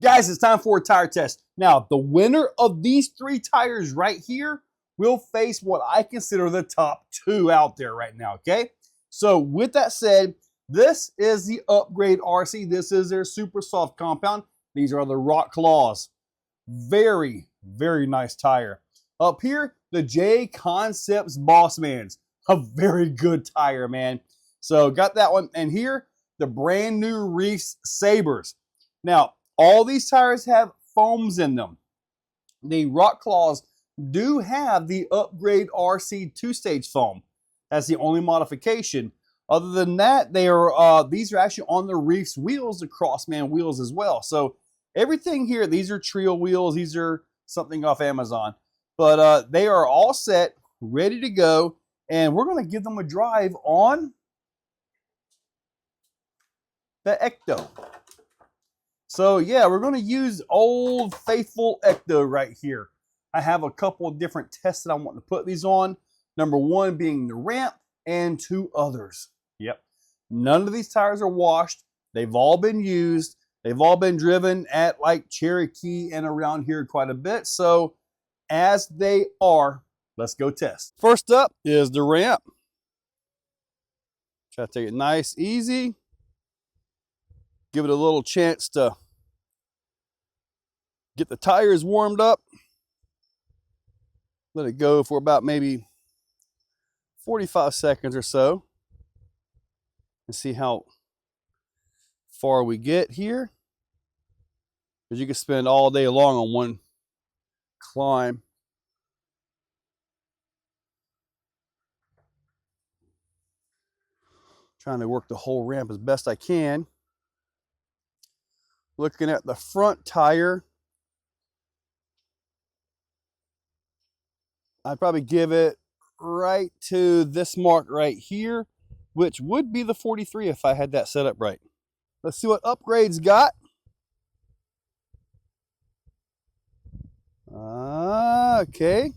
Guys, it's time for a tire test. Now, the winner of these 3 tires right here will face what I consider the top 2 out there right now, okay? So with that said, this is the Upgrade RC. This is their super soft compound. These are the rock claws. Very, very nice tire. Up here, the JConcepts Bossman. A very good tire, man. So got that one. And here, the brand new Reefs Sabres. Now, all these tires have foams in them. The rock claws do have the Upgrade RC 2-stage foam. That's the only modification. Other than that, they are these are actually on the Reefs wheels, the Crossman wheels as well. So everything here, these are Trio wheels. These are something off Amazon. But they are all set, ready to go. And we're going to give them a drive on the Ecto. So yeah, we're going to use old faithful Ecto right here. I have a couple of different tests that I want to put these on. Number 1 being the ramp and 2 others. Yep. None of these tires are washed. They've all been used. They've all been driven at like Cherokee and around here quite a bit. So as they are, let's go test. First up is the ramp. Try to take it nice, easy. Give it a little chance to get the tires warmed up. Let it go for about maybe 45 seconds or so. And see how far we get here. Because you can spend all day long on one climb. Trying to work the whole ramp as best I can. Looking at the front tire, I'd probably give it right to this mark right here, which would be the 43 if I had that set up right. Let's see what Upgrade's got. Okay.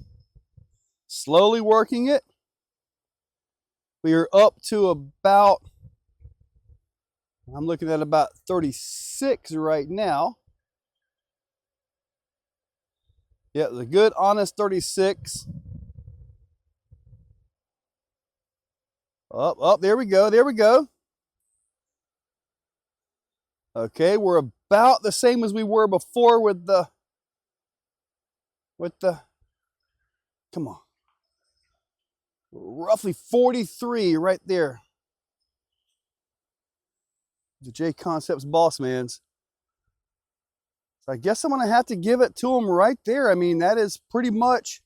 Slowly working it. We are up to about, I'm looking at about 36 right now. Yeah, the good, honest 36. Up, there we go, there we go. Okay, we're about the same as we were before with the, come on. Roughly 43 right there. The JConcepts Bossmans. So I guess I'm going to have to give it to them right there. I mean, that is pretty much,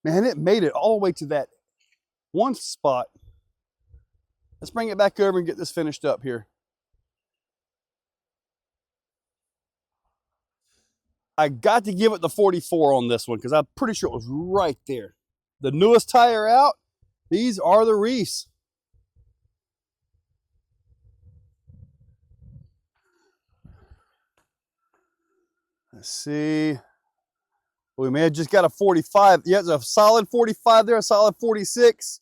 man, it made it all the way to that one spot. Let's bring it back over and get this finished up here. I got to give it the 44 on this one because I'm pretty sure it was right there. The newest tire out, these are the Reefs. Let's see. We may have just got a 45. Yeah, it's a solid 45 there, a solid 46.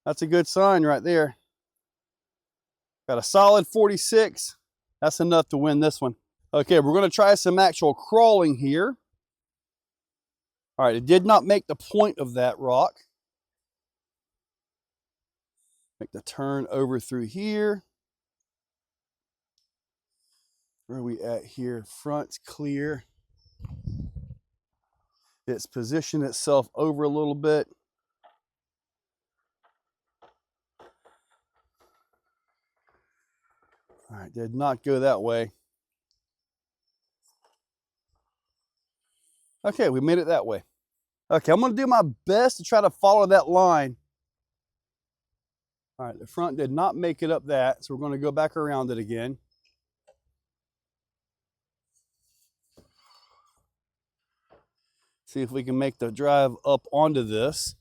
That's a good sign right there. Got a solid 46. That's enough to win this one. Okay, we're going to try some actual crawling here. All right, it did not make the point of that rock. Make the turn over through here. Where are we at here? Front's clear. It's positioned itself over a little bit. All right, did not go that way. Okay, we made it that way. Okay, I'm going to do my best to try to follow that line. All right, the front did not make it up that, so we're going to go back around it again. See if we can make the drive up onto this.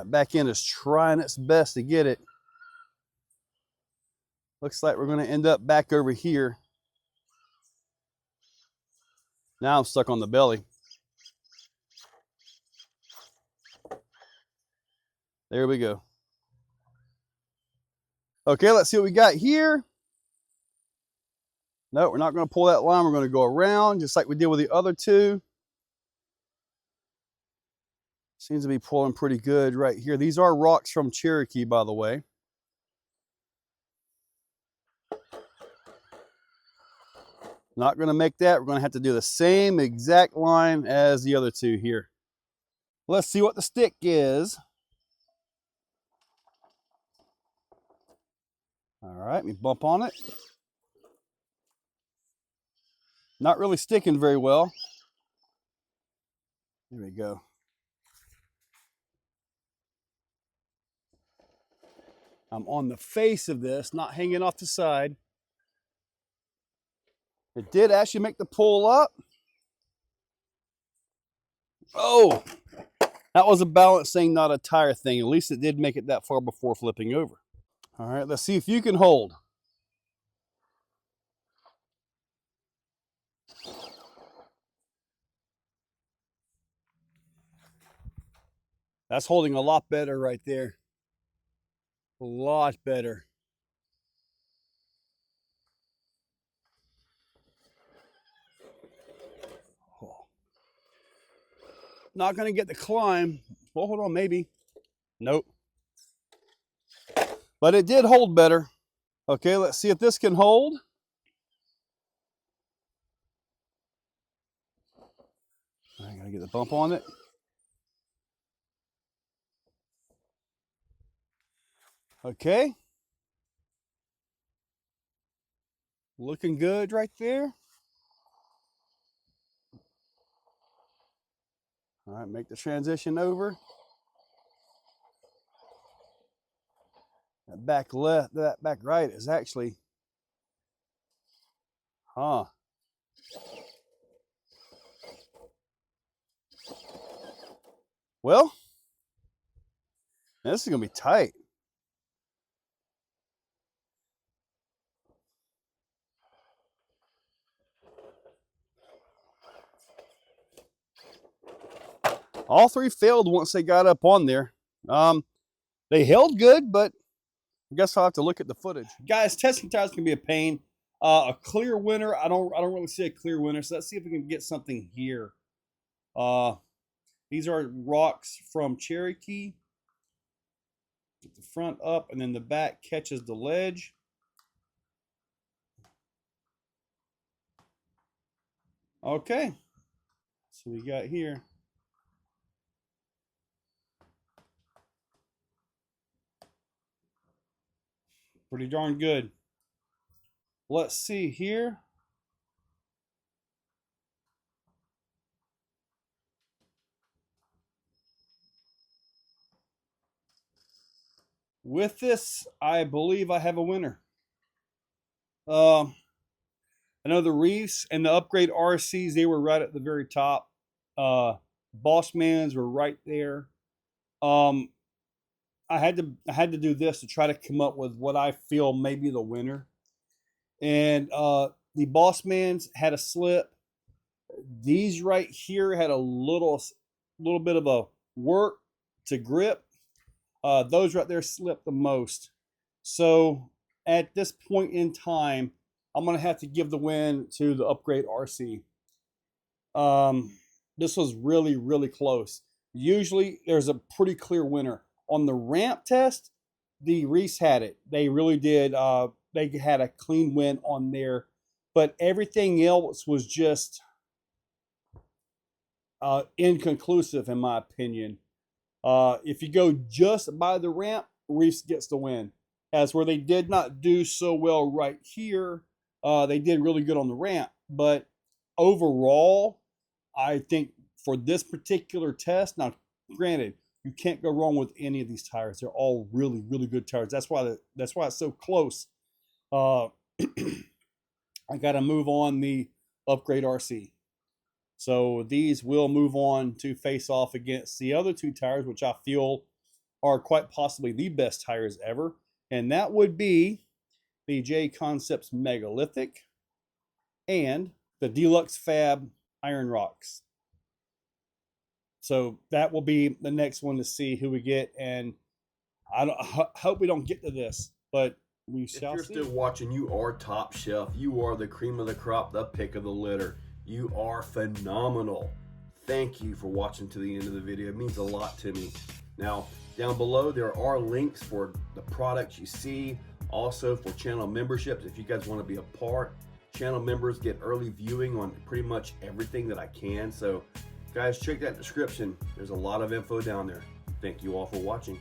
Back end is trying its best to get it. Looks like we're going to end up back over here. Now I'm stuck on the belly. There we go. Okay, let's see what we got here. No, we're not going to pull that line. We're going to go around just like we did with the other two. Seems to be pulling pretty good right here. These are rocks from Cherokee, by the way. Not going to make that. We're going to have to do the same exact line as the other two here. Let's see what the stick is. All right, let me bump on it. Not really sticking very well. There we go. I'm on the face of this, not hanging off the side. It did actually make the pull up. Oh, that was a balance thing, not a tire thing. At least it did make it that far before flipping over. All right, let's see if you can hold. That's holding a lot better right there. A lot better. Oh. Not going to get the climb. Well, hold on, maybe. Nope. But it did hold better. Okay, let's see if this can hold. I gotta get the bump on it. Okay. Looking good right there. All right, make the transition over. That back left, that back right is actually, well, this is gonna be tight. All three failed once they got up on there. They held good, but I guess I'll have to look at the footage. Guys, testing tires can be a pain. A clear winner, I don't really see a clear winner. So let's see if we can get something here. These are rocks from Cherokee. Get the front up, and then the back catches the ledge. Okay, so we got here. Pretty darn good. Let's see here. With this, I believe I have a winner. I know the Reefs and the Upgrade RCs, they were right at the very top. Bossmans were right there. I had to do this to try to come up with what I feel may be the winner. And the Bossmans had a slip. These right here had a little bit of a work to grip. Those right there slipped the most. So at this point in time, I'm going to have to give the win to the Upgrade RC. This was really, really close. Usually there's a pretty clear winner. On the ramp test, the Reefs had it. They really did. They had a clean win on there. But everything else was just inconclusive, in my opinion. If you go just by the ramp, Reefs gets the win. As where they did not do so well right here, they did really good on the ramp. But overall, I think for this particular test, now granted, you can't go wrong with any of these tires. They're all really, really good tires. That's why it's so close. I got to move on the Upgrade RC. So these will move on to face off against the other two tires, which I feel are quite possibly the best tires ever. And that would be the JConcepts Megalithic and the Deluxe Fab Iron Rocks. So that will be the next one to see who we get. And hope we don't get to this, but we shall see. If you're still watching, you are top shelf. You are the cream of the crop, the pick of the litter. You are phenomenal. Thank you for watching to the end of the video. It means a lot to me. Now, down below, there are links for the products you see, also for channel memberships. If you guys want to be a part, channel members get early viewing on pretty much everything that I can. So, guys, check that description. There's a lot of info down there. Thank you all for watching.